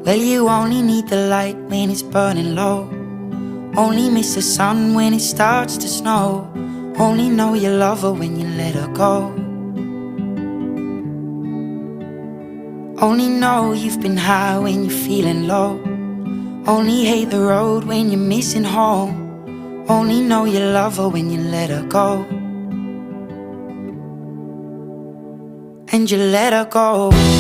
Well, you only need the light when it's burning low. Only miss the sun when it starts to snow. Only know you love her when you let her go. Only know you've been high when you're feeling low. Only hate the road when you're missing home. Only know you love her when you let her go. And you let her go.